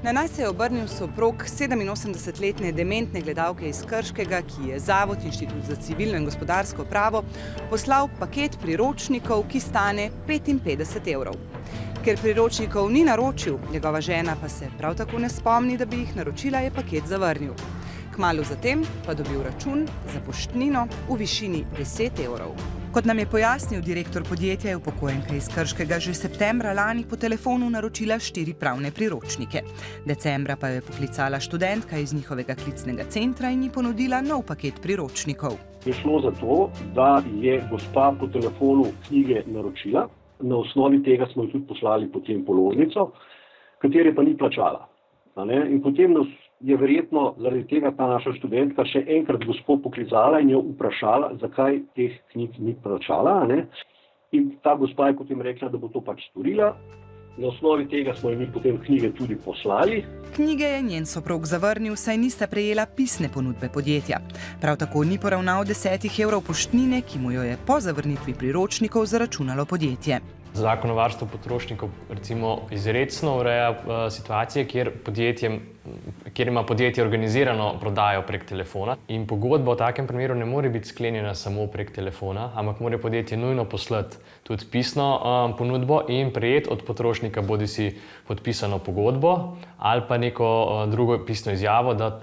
Na nas se je obrnil soprog 87-letne dementne gledalke iz Krškega, ki je Zavod Inštitut za civilno in gospodarsko pravo poslal paket priročnikov, ki stane 55 evrov. Ker priročnikov ni naročil, njegova žena pa se prav tako ne spomni, da bi jih naročila, je paket zavrnil. Kmalu zatem pa dobil račun za poštnino v višini 10 evrov. Kot nam je pojasnil direktor podjetja, je upokojenka iz Krškega že septembra lani po telefonu naročila 4 pravne priročnike. Decembra pa jo je poklicala študentka iz njihovega klicnega centra in ji ponudila nov paket priročnikov. Je šlo za to, da je gospa po telefonu knjige naročila, na osnovi tega smo jo tudi poslali potem položnico, katere pa ni plačala. In potem je verjetno zaradi tega ta naša študentka še enkrat gospo poklicala in jo vprašala, zakaj teh knjig ni plačala. In ta gospa je potem rekla, da bo to pač storila. Na osnovi tega smo jim potem knjige tudi poslali. Knjige je njen soprog zavrnil, saj nista prejela pisne ponudbe podjetja. Prav tako ni poravnal 10 evrov poštnine, ki mu jo je po zavrnitvi priročnikov zaračunalo podjetje. Zakon o varstvu potrošnikov recimo izrecno ureja situacije, kjer ima podjetje organizirano prodajo prek telefona in pogodba v takem primeru ne more biti sklenjena samo prek telefona, ampak mora podjetje nujno poslati tudi pisno ponudbo in prejeti od potrošnika bodisi podpisano pogodbo ali pa neko drugo pisno izjavo, da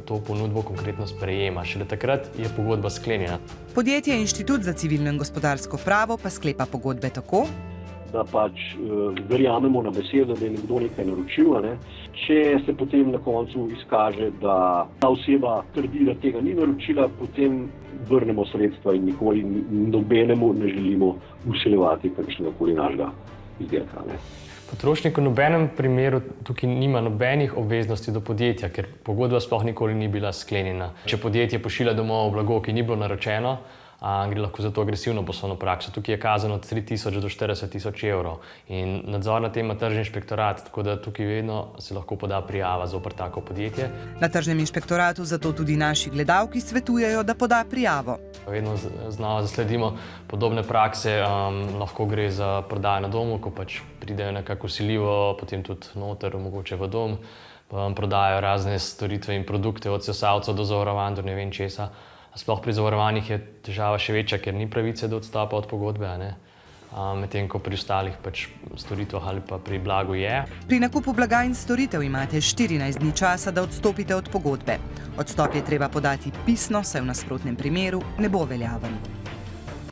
to ponudbo konkretno sprejema. Šele takrat je pogodba sklenjena. Podjetje Inštitut za civilno in gospodarsko pravo pa sklepa pogodbe tako, da pač verjamemo na besedo, da je nekdo nekaj naročil. Če se potem na koncu izkaže, da ta oseba trdi, da tega ni naročila, potem vrnemo sredstva in nikoli nobenemu ne želimo vsiljevati kakšnegakoli našega izdelka. Potrošnik v nobenem primeru tukaj nima nobenih obveznosti do podjetja, ker pogodba sploh nikoli ni bila sklenjena. Če podjetje pošilja domov blago, ki ni bilo naročeno, gre lahko za to agresivno poslovno prakso. Tukaj je kazen od 3.000 do 40.000 evrov in nadzor nad tem ima tržni inšpektorat, tako da tukaj vedno se lahko poda prijava zoper tako podjetje. Na tržnem inšpektoratu zato tudi naši gledalki svetujejo, da poda prijavo. Vedno znova zasledimo podobne prakse, lahko gre za prodajo na domu, ko pač pridejo nekako vsiljivo, potem tudi noter, mogoče v dom, prodajo razne storitve in produkte od sesalcev do zavarovanj, do ne vem česa. Sploh pri zavarovanjih je težava še večja, ker ni pravice do odstopa od pogodbe, medtem ko pri ostalih pač storitvah ali pa pri blagu je. Pri nakupu blaga in storitev imate 14 dni časa, da odstopite od pogodbe. Odstop je treba podati pisno, saj v nasprotnem primeru ne bo veljaven.